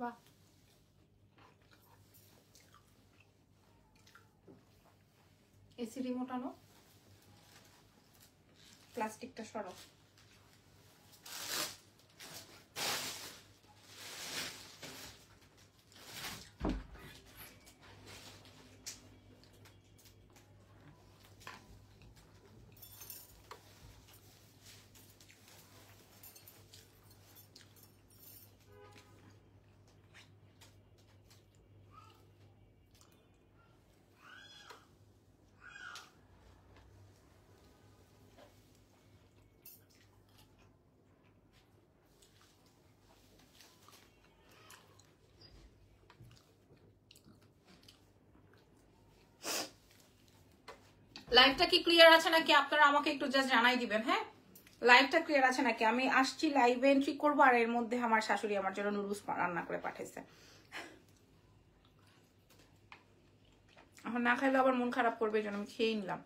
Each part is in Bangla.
বাহ এসি রিমোট আনো প্লাস্টিকটা সরো লাইভটা কি ক্লিয়ার আছে নাকি আপনারা আমাকে একটু জাস্ট জানাই দিবেন হ্যাঁ লাইভটা ক্লিয়ার আছে নাকি আমি আসছি লাইভে এন্ট্রি করবো আর এর মধ্যে আমার শাশুড়ি আমার জন্য নুডলস রান্না করে পাঠাইছে এখন না খাইলে আবার মন খারাপ করবে এই জন্য আমি খেয়ে নিলাম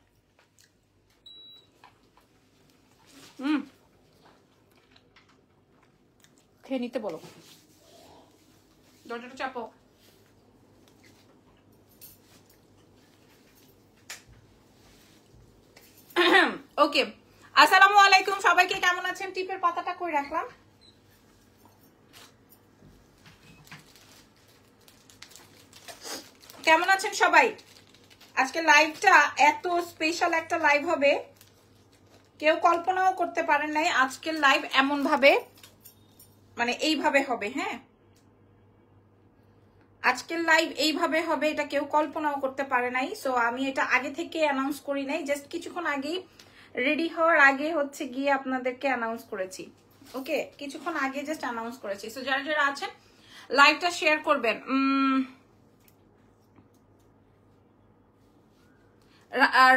খেয়ে নিতে বলো দরজাটা চাপো ওকে আসসালামু আলাইকুম সবাইকে কেমন আছেন টিপের পাতাটা কই রাখলাম কেমন আছেন সবাই আজকে লাইভটা এত স্পেশাল একটা লাইভ হবে কেউ কল্পনাও করতে পারেন নাই আজকের লাইভ এমন ভাবে মানে এইভাবে হবে হ্যাঁ আজকের লাইভ এইভাবে হবে এটা কেউ কল্পনাও করতে পারে নাই সো আমি এটা আগে থেকে অ্যানাউন্স করি নাই জাস্ট কিছুক্ষণ আগেই রেডি হওয়ার আগে হচ্ছে গিয়ে আপনাদেরকে অ্যানাউন্স করেছি ওকে কিছুক্ষণ আগে জাস্ট অ্যানাউন্স করেছি সো যারা যারা আছেন লাইভটা শেয়ার করবেন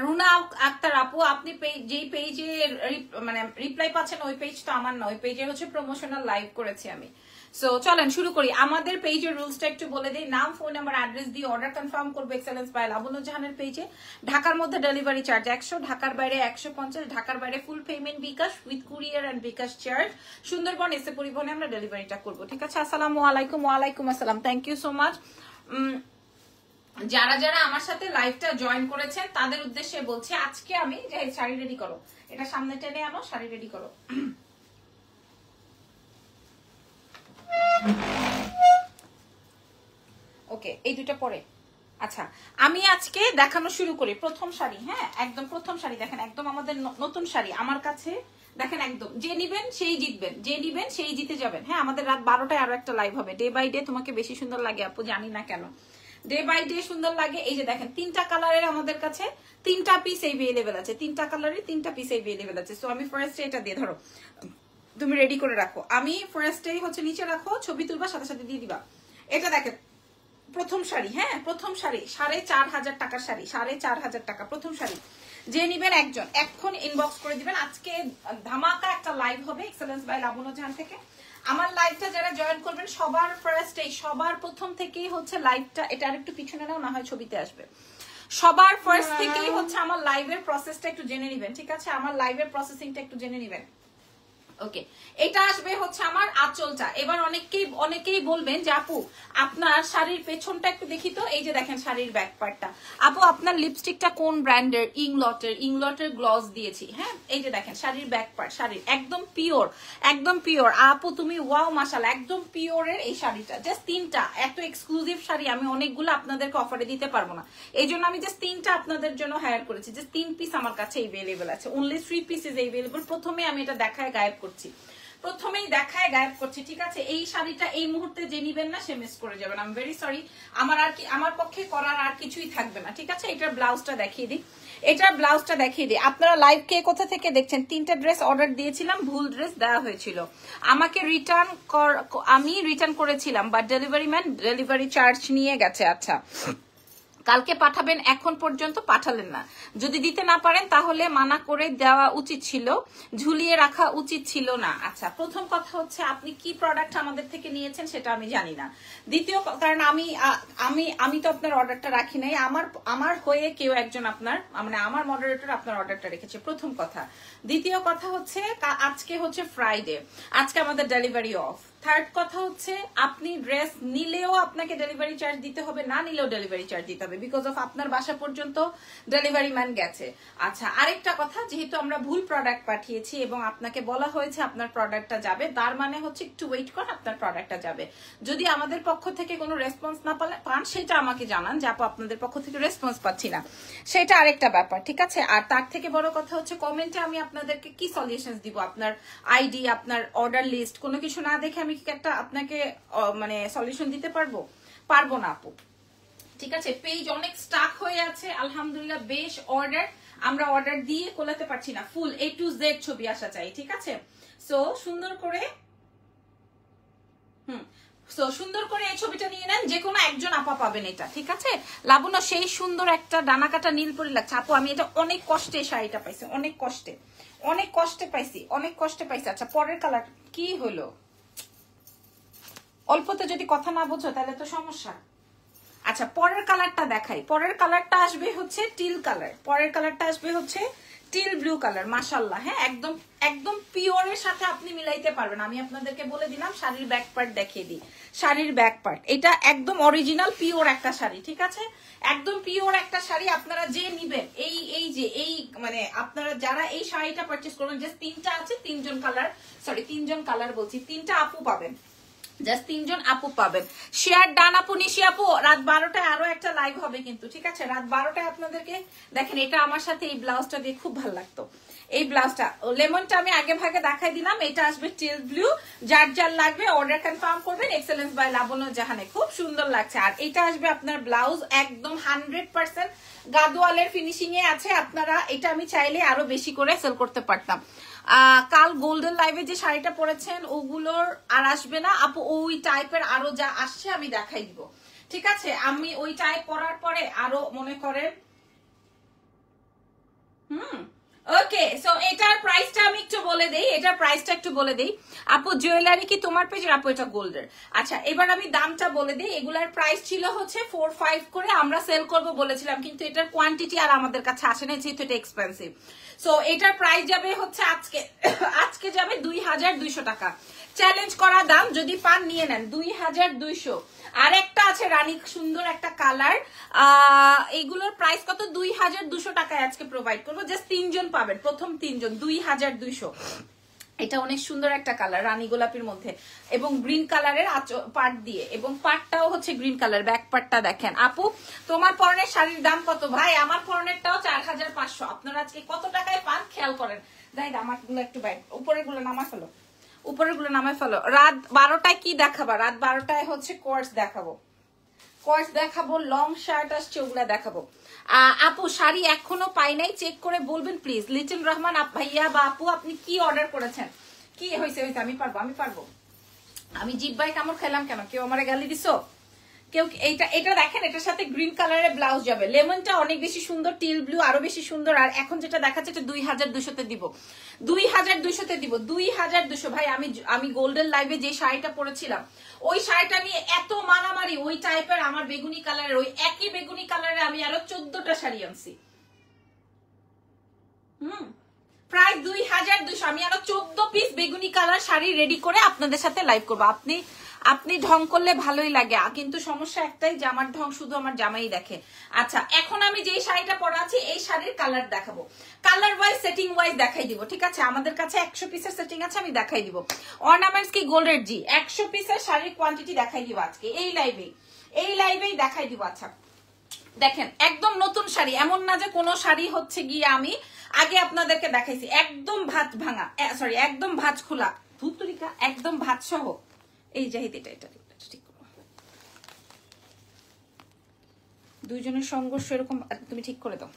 রুনা আক্তার আপু আপনি যেই পেজে মানে রিপ্লাই পাচ্ছেন ওই পেজ তো আমার না ওই পেজে হচ্ছে প্রমোশনাল লাইভ করেছি আমি সো চলেন শুরু করি আমাদের পেজের রুলসটা একটু বলে দিই নাম ফোন নাম্বার অ্যাড্রেস দিয়ে অর্ডার কনফার্ম করবে এক্সেলেন্স বাই লাবণ্যজাহানের পেজে ঢাকার মধ্যে ডেলিভারি চার্জ 100 ঢাকার বাইরে 150 ঢাকার বাইরে full payment bKash with courier and bKash charge Sundarban এসে পরিবহনে আমরা ডেলিভারিটা করব ঠিক আছে আসসালামু আলাইকুম ওয়া আলাইকুম আসসালাম থ্যাংক ইউ সো মাচ যারা যারা আমার সাথে লাইভটা জয়েন করেছেন তাদের উদ্দেশ্যে বলছি আজকে আমি যে শাড়ি রেডি করো এটা সামনে টেনে আনো শাড়ি রেডি করো ওকে এই দুটো পরে আচ্ছা আমি আজকে দেখানো শুরু করি প্রথম শাড়ি হ্যাঁ একদম প্রথম শাড়ি দেখেন একদম আমাদের নতুন শাড়ি আমার কাছে দেখেন একদম যে নিবেন সেই জিতবেন যে নিবেন সেই জিতে যাবেন হ্যাঁ আমাদের রাত 12টায় আরো একটা লাইভ হবে ডে বাই ডে তোমাকে বেশি সুন্দর লাগে আপু জানি না কেন ডে বাই ডে সুন্দর লাগে এই যে দেখেন তিনটা কালারের আমাদের কাছে তিনটা পিস এভেলেবেল আছে তিনটা কালারের তিনটা পিস এভেলেবেল আছে সো আমি ফার্স্ট এটা দিয়ে ধরো তুমি রেডি করে রাখো আমি ফার্স্টেই হচ্ছে নিচে রাখো ছবি তুলবা সাথে সাথে দিয়ে দিবা এটা দেখেন প্রথম শাড়ি হ্যাঁ প্রথম শাড়ি 4,500 টাকার শাড়ি 4,500 টাকা প্রথম শাড়ি যে নিবেন একজন এখন ইনবক্স করে দিবেন আজকে ধামাকা একটা লাইভ হবে এক্সেলেন্স বাই লাবণ্যজাহান থেকে আমার লাইভটা যারা জয়েন করবেন সবার ফার্স্টেই সবার প্রথম থেকেই হচ্ছে লাইভটা এটা আরেকটু পিছনে নাও না হয় ছবিতে আসবে সবার ফার্স্ট থেকেই হচ্ছে আমার লাইভের প্রসেসটা একটু জেনে নেবেন ঠিক আছে আমার লাইভের প্রসেসিংটা একটু জেনে নেবেন ওকে এটা আসবে হচ্ছে আমার আঁচলটা এবার অনেকেই বলবেন যে আপু আপনার শাড়ির পেছনটা একটু দেখি তো এই যে দেখেন শাড়ির ব্যাক পার্টটা আপু আপনার লিপস্টিকটা কোন ব্র্যান্ডের ইংলটের গ্লস দিয়েছি হ্যাঁ এই যে দেখেন শাড়ির ব্যাক পার্ট শাড়ির একদম পিওর আপু তুমি ওয়াও মাশাআল্লাহ একদম পিওরের এই শাড়িটা জাস্ট তিনটা এত এক্সক্লুসিভ শাড়ি আমি অনেকগুলো আপনাদেরকে অফারে দিতে পারবো না এই জন্য আমি জাস্ট তিনটা আপনাদের জন্য হায়ার করেছি জাস্ট 3 পিস আমার কাছে এভেলেবেল আছে অনলি 3 পিসেস এভেলেবেল প্রথমে আমি এটা দেখায় গায়েব প্রথমেই দেখায় গায়েব করছি ঠিক আছে এই শাড়িটা এই মুহূর্তে যে নিবেন না সে মিস করে যাবেন আই এম ভেরি সরি আমার পক্ষে করার আর কিছুই থাকবে না ঠিক আছে এটার ব্লাউজটা দেখিয়ে দিই আপনারা লাইভ কে কোথা থেকে দেখছেন তিনটা ড্রেস অর্ডার দিয়েছিলাম ভুল ড্রেস দেওয়া হয়েছিল আমাকে আমি রিটার্ন করেছিলাম but delivery man delivery charge নিয়ে গেছে আচ্ছা কালকে পাঠাবেন এখন পর্যন্ত পাঠালেন না যদি দিতে না পারেন তাহলে মানা করে দেওয়া উচিত ছিল ঝুলিয়ে রাখা উচিত ছিল না আচ্ছা প্রথম কথা হচ্ছে আপনি কি প্রোডাক্ট আমাদের থেকে নিয়েছেন সেটা আমি জানি না দ্বিতীয় কারণ আমি তো আপনার অর্ডারটা রাখি নাই আমার হয়ে কেউ একজন আপনার মানে আমার মডারেটর আপনার অর্ডারটা রেখেছে প্রথম কথা দ্বিতীয় কথা হচ্ছে আজকে হচ্ছে ফ্রাইডে আজকে আমাদের ডেলিভারি অফ থার্ড কথা হচ্ছে আপনি ড্রেস নিলেও আপনাকে ডেলিভারি চার্জ দিতে হবে, না নিলেও ডেলিভারি চার্জ দিতে হবে, বিকজ অফ আপনার বাসা পর্যন্ত ডেলিভারি ম্যান গেছে। আচ্ছা, আরেকটা কথা, যেহেতু আমরা ভুল প্রোডাক্ট পাঠিয়েছি এবং আপনাকে বলা হয়েছে আপনার প্রোডাক্টটা যাবে, তার মানে হচ্ছে একটু ওয়েট করেন, আপনার প্রোডাক্টটা যাবে। যদি আমাদের পক্ষ থেকে কোনো রেসপন্স না পান সেটা আমাকে জানান যে আপু আপনাদের পক্ষ থেকে রেসপন্স পাচ্ছি না, সেটা আরেকটা ব্যাপার, ঠিক আছে? আর তার থেকে বড় কথা হচ্ছে কমেন্টে আমি আপনাদেরকে কি সলিউশন দিব, আপনার আইডি, আপনার অর্ডার লিস্ট, কোনো কিছু না দেখে আমি কি একটা আপনাকে মানে সলিউশন দিতে পারবো না আপু, ঠিক আছে? পেজ অনেক স্টাক হয়ে আছে, আলহামদুলিল্লাহ বেশ অর্ডার, আমরা অর্ডার দিয়ে কোলাতে পারছি না, ফুল A to Z ছবি আসা চাই, ঠিক আছে? সো সুন্দর করে সুন্দর করে এই ছবিটা নিয়ে নেন, যে কোনো একজন আপা পাবেন এটা, ঠিক আছে? লাবণ্য সেই সুন্দর একটা ডানা কাটা নীল পরি লাগছে আপু, আমি এটা অনেক কষ্টে শাড়িটা পাইছি, অনেক কষ্টে পাইছি। আচ্ছা, পরের কালার কি হলো? অল্পতে যদি কথা না বুঝো তাহলে তো সমস্যা। আচ্ছা, পরের কালারটা দেখাই। পরের কালারটা আসবে হচ্ছে টিল কালার, পরের কালারটা আসবে হচ্ছে টিল ব্লু কালার। মাশাআল্লাহ, হ্যাঁ, একদম পিওরের সাথে আপনি মিলাইতে পারবেন। আমি আপনাদেরকে বলে দিলাম, শাড়ির ব্যাক পার্ট দেখিয়ে দিই। শাড়ির ব্যাক পার্ট এটা একদম অরিজিনাল পিওর একটা শাড়ি, ঠিক আছে? একদম পিওর একটা শাড়ি। আপনারা যে নিবেন এই মানে আপনারা যারা এই শাড়িটা পারচেজ করবেন, যে তিনটা আছে, তিনজন কালার বলছি, তিনটা আপু পাবেন, জাস্ট 3 জন আপু পাবেন। শেয়ার ডান আপু, নিশি আপু, রাত 12টায় আরো একটা লাইভ হবে কিন্তু, ঠিক আছে? রাত 12টায় আপনাদেরকে দেখেন, এটা আমার সাথে এই ব্লাউজটা দিয়ে খুব ভালো লাগতো। এই ব্লাউজটা লেমনটা আমি আগে ভাগে দেখাই দিলাম, এটা আসবে টিল ব্লু। যার লাগবে অর্ডার কনফার্ম করবেন, এক্সেলেন্স বাই লাবণ্য জাহানে, খুব সুন্দর লাগছে। আর এটা আসবে আপনার ব্লাউজ একদম 100% গাদোয়ালের ফিনিশিং এ আছে। আপনারা এটা আমি চাইলে আরো বেশি করে সেল করতে পারতাম। কাল গোল্ডেন লাইভে যে শাড়িটা পরেছেন ওগুলোর আর আসবে না আপু, ওই টাইপের আরো যা আসছে আমি দেখাই দিব, ঠিক আছে? আমি ওই টাইপ পরার পরে আরো মনে করেন ওকে। সো এটার প্রাইসটা আমি একটু বলে দেই, আপু জুয়েলারি কি তোমার পেজ? আপু এটা গোল্ডের। আচ্ছা, এবার আমি দামটা বলে দিই। এগুলার প্রাইস ছিল হচ্ছে 4-5 করে, আমরা সেল করব বলেছিলাম, কিন্তু এটার কোয়ান্টিটি আর আমাদের কাছে আসে না, যেহেতু এটা এক্সপেন্সিভ। সো এটার প্রাইস যাবে হচ্ছে আজকে যাবে 2200 টাকা। চ্যালেঞ্জ করা দাম, যদি পান নিয়ে নেন 2200। আর একটা আছে রানী, সুন্দর একটা কালার, এইগুলোর প্রাইস কত? 2200 টাকায় আজকে প্রোভাইড করবো, জাস্ট 3 জন পাবেন, প্রথম 3 জন 2200। এটা অনেক সুন্দর একটা কালার, রানী গোলাপির মধ্যে, এবং গ্রিন কালারের পার্ট দিয়ে, এবং পার্টটাও হচ্ছে গ্রিন কালার। ব্যাক পার্টটা দেখেন। আপু তোমার পরনের শাড়ির দাম কত? ভাই আমার পরনেরটাও 4500। আপনারা আজকে কত টাকায় পান খেয়াল করেন। দেখ আমার গুলো একটু ব্যাগ, উপরের গুলো নামায় ফেলো। রাত 12টায় কি দেখাবা? রাত 12টায় হচ্ছে কোর্স দেখাবো, লং শার্ট আসছে, ওগুলা দেখাবো। আপু শাড়ি এখনো পাই নাই, চেক করে বলবেন প্লিজ। লিটল রহমান ভাইয়া বা আপু, আপনি কি অর্ডার করেছেন? কি হয়েছে? আমি পারবো। আমি জিব্বাই কামড় খেলাম কেন? কেউ আমার গালি দিছো? কেউ? এটা দেখেন, এটার সাথে গ্রিন কালারের ব্লাউজ যাবে। লেমনটা অনেক বেশি সুন্দর, টিল ব্লু আরো বেশি সুন্দর। আর এখন যেটা দেখাচ্ছে এটা 2200-তে দিব, 2200-তে দিব, 2200। ভাই আমি গোল্ডেন লাইভে যে শাড়িটা পরেছিলাম, ওই শাড়িটা নিয়ে এত মারামারি, ওই টাইপের আমার বেগুনি কালারের, ওই একই বেগুনি কালারের আমি আরো 14টা শাড়ি আনছি। প্রায় 2200। আমি আরো 14 পিস বেগুনি কালার শাড়ি রেডি করে আপনাদের সাথে লাইভ করবো। আপনি ঢং করলে ভালোই লাগে, কিন্তু সমস্যা একটাই যে আমার ঢং শুধু আমার জামাই দেখে। আচ্ছা, এখন আমি যেই শাড়িটা পরা আছি এই শাড়ির কালার দেখাবো, কালার ওয়াইজ সেটিং ওয়াইজ দেখাই দিব, ঠিক আছে? আমাদের কাছে 100 পিসের সেটিং আছে, আমি দেখাই দিব। অর্নামেন্টস কি গোল্ডের? জি, 100 পিসের শাড়ির কোয়ান্টিটি দেখাই দিব আজকে এই লাইভেই দেখাই দিব। আচ্ছা দেখেন, একদম নতুন শাড়ি, এমন না যে কোনো শাড়ি হচ্ছে গিয়ে আমি আগে আপনাদেরকে দেখাইছি। একদম ভাঁজ ভাঙা, সরি একদম ভাঁজ খোলা, ধুতুরিকা, একদম ভাঁজ সহ। এই জাহিদ, এটা ঠিক করো, দুইজনের সংঘর্ষ এরকম, তুমি ঠিক করে দাও।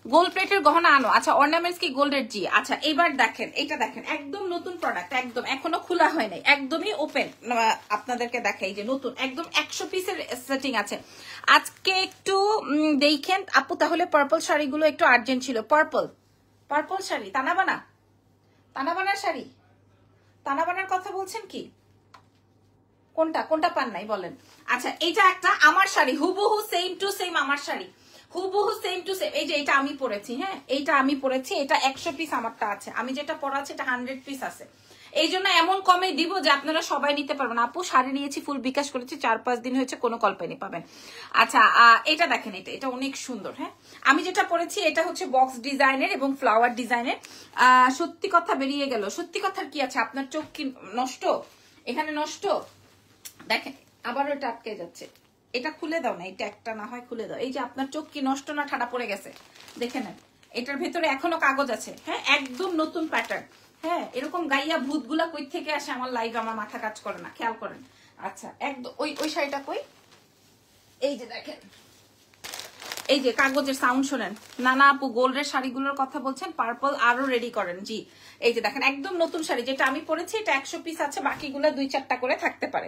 গোল্ড প্লেটের গহনা আনো। আচ্ছা, অর্নামেন্টস কি গোল্ডের? জি। আচ্ছা, এবার দেখেন, এটা দেখেন, একদম নতুন প্রোডাক্ট, একদম এখনো খোলা হয় নাই, একদমই ওপেন। আপনাদেরকে দেখাই যে নতুন, একদম 100 পিসের সেটিং আছে আজকে। একটু দেখেন আপু, তাহলে পার্পল শাড়িগুলো একটু আর্জেন্ট ছিল। পার্পল শাড়ি, তানাবানার শাড়ি, তানাবানার কথা বলছেন কি? কোনটা পান নাই বলেন? আচ্ছা, এটা একটা আমার শাড়ি, হুবহু সেম টু সেম আমার শাড়ি, হুবহু সেম টু সেম। এই যে এটা আমি পরেছি, হ্যাঁ, এইটা আমি পরেছি, এটা 100 পিস আমারটা আছে। আমি যেটা পরাচ্ছি এটা 100 পিস আছে, এই জন্য এমন কমে দিব যে আপনারা সবাই নিতে পারবেন। আপু শাড়ি নিয়েছি, ফুল বিকাশ করেছি, 4-5 দিন হয়েছে, কোনো কল পাইনি, পাবেন। আচ্ছা এটা দেখেন, এটা অনেক সুন্দর। হ্যাঁ, আমি যেটা পরেছি এটা হচ্ছে বক্স ডিজাইনের এবং ফ্লাওয়ার ডিজাইনের। সত্যি কথা বেরিয়ে গেল। সত্যি কথার কি আছে, আপনার চোখ কি নষ্ট? এখানে নষ্ট দেখেন, আবারও এটা আটকে যাচ্ছে। এটা খুলে দাও না, এটা একটা না হয় খুলে দাও। এই যে আপনার চোখ কি নষ্ট না ঠাডা পড়ে গেছে? দেখে নেন, এটার ভেতরে এখনো কাগজ আছে। হ্যাঁ, একদম নতুন প্যাটার্ন। হ্যাঁ, এরকম গাইয়া ভূতগুলা কই থেকে আসে আমার লাইভ, আমার মাথা কাজ করে না, খেয়াল করেন। আচ্ছা একদম ওই শাড়িটা কই, এই যে দেখেন, এই যে কাগজের সাউন্ড শোনেন। নানা আপু গোল্ডের শাড়িগুলোর কথা বলছেন, পার্পল আরো রেডি করেন। জি, এই যে দেখেন একদম নতুন শাড়ি, যেটা আমি পরেছি এটা 100 পিস আছে, বাকিগুলো 2-4টা করে থাকতে পারে।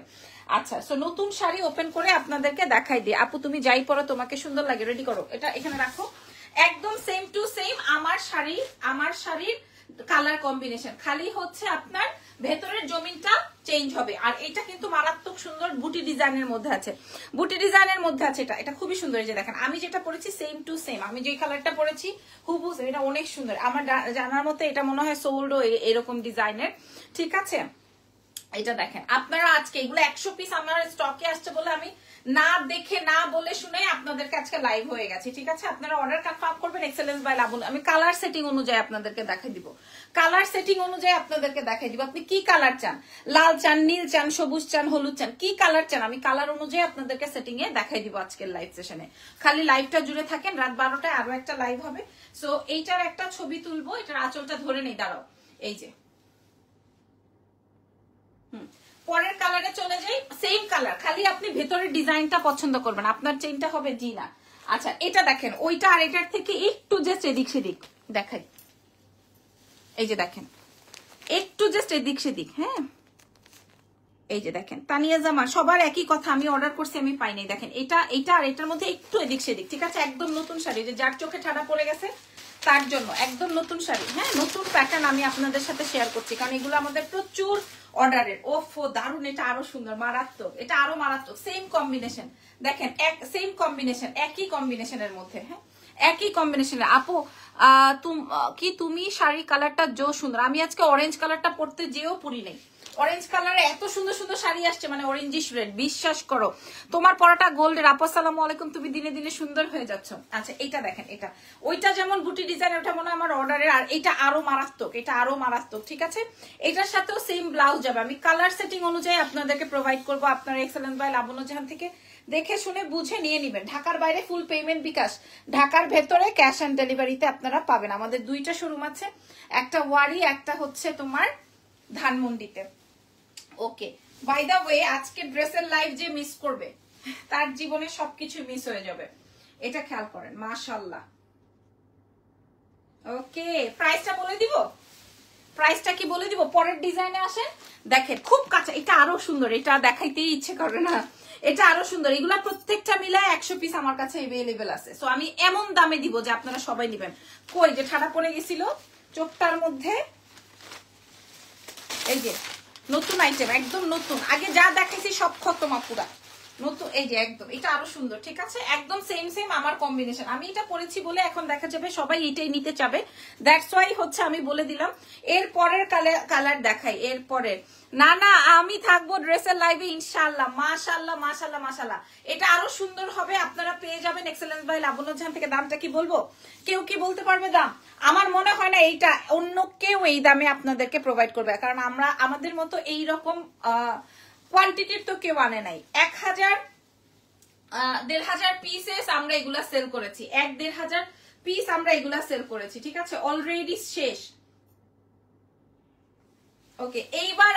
আচ্ছা, সো নতুন শাড়ি ওপেন করে আপনাদেরকে দেখাই দিই। আপু তুমি যাই পরো তোমাকে সুন্দর লাগে, রেডি করো, এটা এখানে রাখো। একদম সেম টু সেম আমার শাড়ির কালার কম্বিনেশন, খালি হচ্ছে আপনার ভেতরের জমিনটা চেঞ্জ হবে। আর এটা কিন্তু মারাত্মক সুন্দর বুটি ডিজাইনের মধ্যে আছে, বুটি ডিজাইনের মধ্যে আছে। এটা খুবই সুন্দর। এই যে দেখেন আমি যেটা পরেছি সেম টু সেম, আমি যে কালারটা পরেছি হুবহু এটা অনেক সুন্দর। আমার জানার মতে এটা মনে হয় সোল্ডও এরকম ডিজাইনের। ঠিক আছে, এটা দেখেন আপনারা আজকে এগুলো 100 পিস আমার স্টকে আসছে বলে আমি না দেখে না বলে শুনে আপনাদেরকে আজকে লাইভ হয়ে গেছে। ঠিক আছে, আপনারা অর্ডার কনফার্ম করবেন এক্সেলেন্স বাই লাবণী। আমি কালার সেটিং অনুযায়ী আপনাদেরকে দেখাই দিব, কালার সেটিং অনুযায়ী আপনাদেরকে দেখাই দিব। আপনি কি কালার চান, লাল চান, নীল চান, সবুজ চান, হলুদ চান, কি কালার চান, আমি কালার অনুযায়ী আপনাদেরকে সেটিং এ দেখাই দিব আজকের লাইভ সেশনে। খালি লাইভটা জুড়ে থাকেন, রাত 12টায় আরো একটা লাইভ হবে। সো এইটার একটা ছবি তুলবো, এটার আঁচলটা ধরে নেই, দাঁড়াও। এই যে পরের কালারে চলে যাই, সেম কালার, খালি আপনি ভেতরের ডিজাইনটা পছন্দ করবেন। আপনার চেইনটা হবে জি না। আচ্ছা এটা দেখেন, ওইটা আর এটার থেকে একটু জাস্ট এদিক সেদিক দেখাই। এই যে দেখেন একটু জাস্ট এদিক সেদিক। হ্যাঁ, এই যে দেখেন তানিয়া জামা, সবার একই কথা, আমি অর্ডার করছি আমি পাই নাই। দেখেন এটা আর এটার মধ্যে একটু এদিক সেদিক। ঠিক আছে, একদম নতুন শাড়ি, যে যার চোখে ঠাডা পড়ে গেছে তার জন্য একদম নতুন শাড়ি। হ্যাঁ, নতুন প্যাটার্ন আমি আপনাদের সাথে শেয়ার করছি, কারণ এগুলো আমাদের প্রচুর অর্ডারের। ওফো দারুন, এটা আরো সুন্দর, মারাত্মক, এটা আরো মারাত্মক। সেম কম্বিনেশন দেখেন, সেম কম্বিনেশন, একই কম্বিনেশনের মধ্যে। হ্যাঁ, একই কম্বিনেশনের। আপু তুমি শাড়ি কালারটা জো সুন্দর। আমি আজকে অরেঞ্জ কালারটা পরতে যেও পরি নাই, অরেঞ্জ কালারে এত সুন্দর সুন্দর শাড়ি আসছে, মানে অরেঞ্জিশ রেড, বিশ্বাস করো। তোমার পরাটা গোল্ডের। আপু আসসালামু আলাইকুম, তুমি দিনে দিনে সুন্দর হয়ে যাচ্ছ। আচ্ছা এটা দেখেন, এটা ওইটা যেমন বুটি ডিজাইন, ওটা মনে হয় আমার অর্ডারের, আর এটা আরো মারাত্মক, এটা আরো মারাত্মক। ঠিক আছে, এটার সাথেও সেম ব্লাউজ যাবে। আমি কালার সেটিং অনুযায়ী আপনাদেরকে প্রোভাইড করবো। আপনারা এক্সেলেন্স বাই লাবণ্য জাহান থেকে দেখে শুনে বুঝে নিয়ে নিবেন। ঢাকার বাইরে ফুল পেমেন্ট বিকাশ, ঢাকার ভেতরে ক্যাশ অন ডেলিভারিতে আপনারা পাবেন। আমাদের 2টা শোরুম আছে, একটা ওয়ারি, একটা হচ্ছে তোমার ধানমন্ডিতে। ওকে, বাই দা ওয়ে আজকে ড্রেসের লাইভ যে মিস করবে তার জীবনে সবকিছু মিস হয়ে যাবে, এটা খেয়াল করেন। মাশাআল্লাহ। ওকে, প্রাইসটা বলে দিব, প্রাইসটা কি বলে দিব? পরের ডিজাইনে আসেন, দেখেন খুব কাছে, এটা আরো সুন্দর, এটা দেখাইতেই ইচ্ছে করে না, এটা আরো সুন্দর। এগুলা প্রত্যেকটা মিলায় 100 পিস আমার কাছে अवेलेबल আছে। সো আমি এমন দামে দিব যে আপনারা সবাই নেবেন। কই যে ঠাডা পড়ে গেছিল চোখটার মধ্যে, এই যে নতুন আইটেম, একদম নতুন, আগে যা দেখাইছি সব খতম পুরা নতুন। এই যে একদম, এটা আরো সুন্দর। ঠিক আছে, একদম সেম সেম আমার কম্বিনেশন। আমি এটা পরেছি বলে এখন দেখা যাবে সবাই এটাই নিতে চাবে, দ্যাটস ওয়াই হচ্ছে আমি বলে দিলাম। এর পরের কালার দেখাই, এর পরের। না না, আমি থাকবো ড্রেসের লাইভে ইনশাআল্লাহ। মাশাআল্লাহ মাশাআল্লাহ মাশাআল্লাহ, এটা আরো সুন্দর হবে। আপনারা পেয়ে যাবেন এক্সেলেন্স বাই লাবণ্য জাহান থেকে। দামটা কি বলবো, কেউ কি বলতে পারবে দাম? আমার মনে হয় না এইটা অন্য কেউ এই দামে আপনাদেরকে প্রোভাইড করবে, কারণ আমরা আমাদের মতো এইরকম কোয়ান্টিটির তো কেউ আনে নাই। 1000-1500 পিসেস আমরা এগুলা সেল করেছি, 1000-1500 পিস আমরা এগুলা সেল করেছি। ঠিক আছে, অলরেডি শেষ। ওকে, এইবার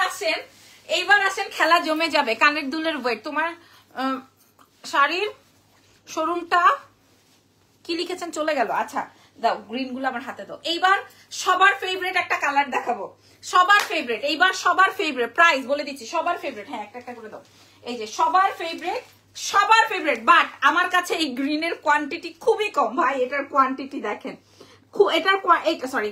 আসেন, খেলা জমে যাবে। কানের দুলের ওয়েট, তোমার শাড়ির শোরুমটা কি লিখেছেন চলে গেল। আচ্ছা দাও, গ্রিন গুলো আমার হাতে দাও। এইবার সবার ফেভারিট একটা কালার দেখাবো, সবার ফেভারিট, এইবার সবার ফেভারিট। প্রাইস বলে দিচ্ছি, সবার ফেভারিট। হ্যাঁ, একটা করে দাও। এই যে সবার ফেভারিট, বাট আমার কাছে এই গ্রিনের কোয়ান্টিটি খুবই কম ভাই। এটার কোয়ান্টিটি দেখেন, এটার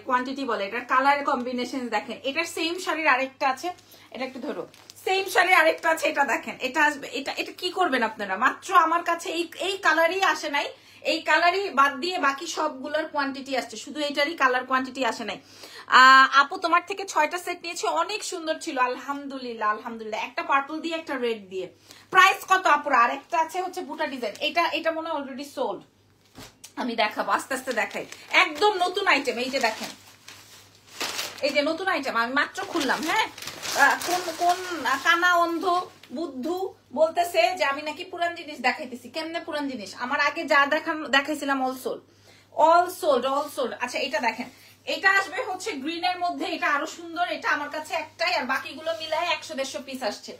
কোয়ান্টিটি বলে, এটার কালার কম্বিনেশন দেখেন। এটার সেম শাড়ির আরেকটা আছে, এটা একটু ধরো, সেম শাড়ির আরেকটা আছে, এটা দেখেন, এটা আসবে। এটা কি করবেন আপনারা, মাত্র আমার কাছে এই কালারই আসে নাই, এই কালারই বাদ দিয়ে বাকি সবগুলোর কোয়ান্টিটি আসছে, শুধু এটারই কালার কোয়ান্টিটি আসে নাই। আপু তোমার থেকে 6টা সেট নিয়েছি, অনেক সুন্দর ছিল আলহামদুলিল্লাহ আলহামদুলিল্লাহ। একটা পার্পল দিয়ে একটা রেড দিয়ে। প্রাইস কত আপুরা? আর একটা আছে হচ্ছে বুটা ডিজাইন, এটা মনে হয় অলরেডি সোল্ড। আমি দেখাবো, আস্তে আস্তে দেখাই। একদম নতুন আইটেম, এই যে দেখেন, এই যে নতুন আইটেম আমি মাত্র খুললাম। হ্যাঁ, কোন কানা অন্ধ বুদ্ধু বলতেছে যে আমি নাকি পুরান জিনিস দেখাইতেছি। কেমনে পুরান জিনিস? আমার আগে যা দেখাইছিলাম অল সোল্ড। আচ্ছা এটা দেখেন, এটা আসবে হচ্ছে গ্রিনের মধ্যে, এটা আরো সুন্দর। এটা আমার কাছে একটাই, আর বাকিগুলো মিলায় 100-150 পিস আসছে।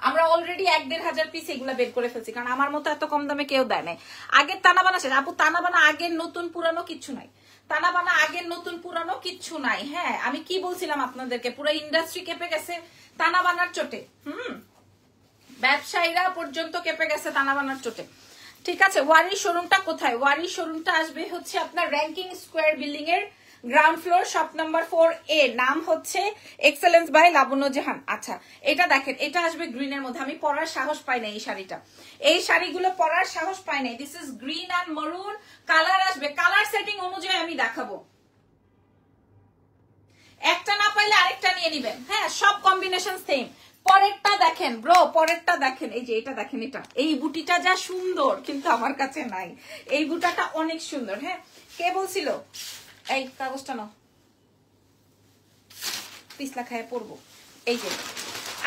আমরা অলরেডি 1-1,500 পিস এগুলো বের করে ফেলছি, কারণ আমার মতো এত কম দামে কেউ দেয় নাই। আগের তানাবানা শেষ আপু, তানাবানা আগের নতুন পুরানো কিচ্ছু নাই, তানাবানা আগের নতুন পুরানো কিচ্ছু নাই। হ্যাঁ, আমি কি বলছিলাম আপনাদেরকে, পুরো ইন্ডাস্ট্রি কেঁপে গেছে তানাবানার চোটে। ব্যবসায়ীরা পর্যন্ত কেঁপে গেছে তানাবানার চোটে। ঠিক আছে, ওয়ারি শোরুমটা কোথায়? ওয়ারি শোরুমটা আসবে হচ্ছে আপনার র্যাঙ্কিং স্কোয়ার বিল্ডিং এর ground floor, shop number 4A, নাম হচ্ছে এক্সেলেন্স বাই লাবণ্য জাহান। আচ্ছা এটা দেখেন, এটা আসবে গ্রিনের মধ্যে। আমি পরার সাহস পাই না এই শাড়িটা, এই শাড়িগুলো পরার সাহস পাই না। This is green and maroon colour আসবে, কালার সেটিং অনুযায়ী আমি দেখাবো। একটা না পাইলে আরেকটা নিয়ে নিবেন। হ্যাঁ, সব কম্বিনেশন সেম। পরেরটা দেখেন ব্রো, পরেরটা দেখেন, এই যে এটা দেখেন, এটা এই বুটিটা যা সুন্দর, কিন্তু আমার কাছে নাই। এই বুটাটা অনেক সুন্দর। হ্যাঁ, কে বলছিল? এই কাগজটা নাও, পিছলা খায় পড়বো। এই যে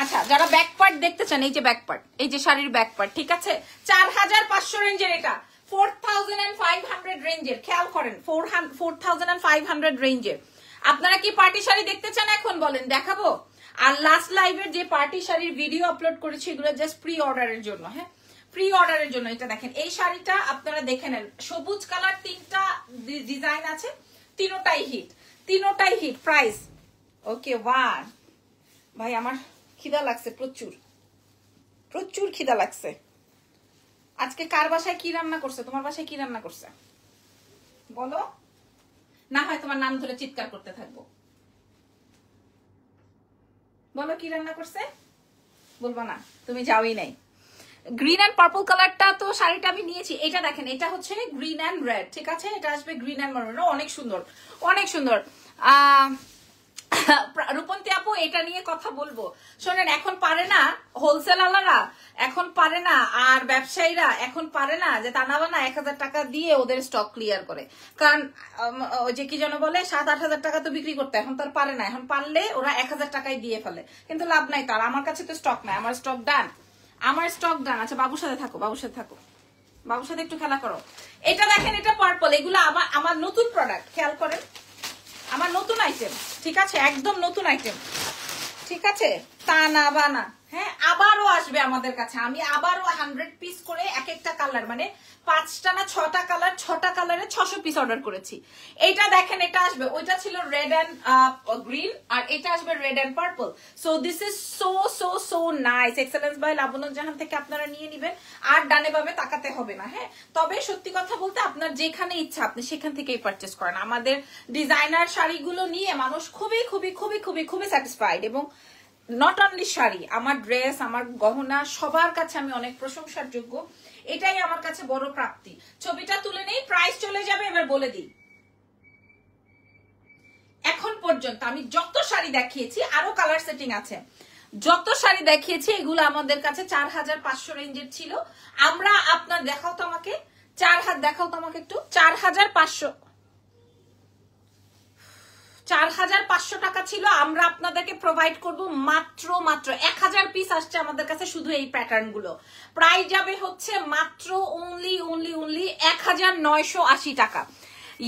আচ্ছা, যারা ব্যাক পার্ট দেখতে চান, এই যে ব্যাক পার্ট, এই যে শাড়ির ব্যাক পার্ট, ঠিক আছে? 4500 রেঞ্জের, এটা 4500 রেঞ্জের। খেয়াল করেন, 4500 রেঞ্জের। আপনারা কি পার্টি শাড়ি দেখতে চান এখন বলেন, দেখাবো? আর লাস্ট লাইভের যে পার্টি শাড়ির ভিডিও আপলোড করেছি, এগুলো জাস্ট প্রি অর্ডারের জন্য। হ্যাঁ, প্রি অর্ডারের জন্য। এটা দেখেন, এই শাড়িটা আপনারা দেখে নেন, সবুজ কালার 3টা ডিজাইন আছে, তিনোটাই হিট। Price okay 1। ভাই আমার খিদা লাগছে, প্রচুর খিদা লাগছে। আজকে কার বাসায় কি রান্না করছে? তোমার বাসায় কি রান্না করছে বলো, না হয় তোমার নাম ধরে চিৎকার করতে থাকবো। বলো কি রান্না করছে, বলবো না, তুমি যাওই নাই। গ্রিন অ্যান্ড পার্পল কালারটা তো শাড়িটা আমি নিয়েছি। এটা দেখেন, এটা হচ্ছে গ্রিন অ্যান্ড রেড, ঠিক আছে? এটা আসবে গ্রিন অ্যান্ড মেরুন, অনেক সুন্দর, অনেক সুন্দর। রূপন্তী আপু, এটা নিয়ে কথা বলবো। শোনেন, এখন পারে না হোলসেলাররা, এখন পারে না, আর ব্যবসায়ীরা এখন পারে না যে তানাবানা 1000 টাকা দিয়ে ওদের স্টক ক্লিয়ার করে। কারণ যে কি যেন বলে, 7-8 হাজার টাকা তো বিক্রি করতে, এখন তার পারে না। এখন পারলে ওরা 1000 টাকায় দিয়ে ফেলে, কিন্তু লাভ নাই তার। আমার কাছে তো স্টক নাই, আমার স্টক ডান। আচ্ছা, বাবুর সাথে থাকো, বাবুর সাথে একটু খেলা করো। এটা দেখেন, এটা পার্পল। এগুলো আমার নতুন প্রোডাক্ট, খেয়াল করেন, আমার নতুন আইটেম, ঠিক আছে? একদম নতুন আইটেম, ঠিক আছে? তানাবানা। হ্যাঁ, আবারও আসবে আমাদের কাছে। আমি আবারও 100 পিস করে এক একটা কালার, মানে 5টা না 6টা কালার, 6টা কালারে 600 পিস অর্ডার করেছি। এটা দেখেন, এটা আসবে, ওইটা ছিল রেড অ্যান্ড গ্রিন, আর এটা আসবে red and purple. So this is so nice. Excellence by লাবণ্য জাহান থেকে আপনারা নিয়ে নিবেন, আর ডানে বামে তাকাতে হবে না। হ্যাঁ, তবে সত্যি কথা বলতে, আপনার যেখানে ইচ্ছা আপনি সেখান থেকেই পারচেস করেন। আমাদের ডিজাইনার শাড়িগুলো নিয়ে মানুষ খুবই স্যাটিসফাইড। এবং নট অনলি শাড়ি, আমার ড্রেস, আমার গহনা, সবার কাছে আমি অনেক প্রশংসার যোগ্য। এটাই আমার কাছে বড় প্রাপ্তি। ছবিটা তুলে নেই, প্রাইস চলে যাবে। এবার বলে দিই, এখন পর্যন্ত আমি যত শাড়ি দেখিয়েছি, আরো কালার সেটিং আছে, যত শাড়ি দেখিয়েছি এগুলো আমাদের কাছে 4500 রেঞ্জের ছিল। আমরা আপনার দেখাও তো আমাকে, 4 হাত দেখাও তো আমাকে একটু। 4500 টাকা ছিল। আমরা আপনাদেরকে প্রোভাইড করব মাত্র 1000 পিস আসছে আমাদের কাছে, শুধু এই প্যাটার্ন গুলো। প্রাইস যাবে হচ্ছে মাত্র অনলি 1980 টাকা।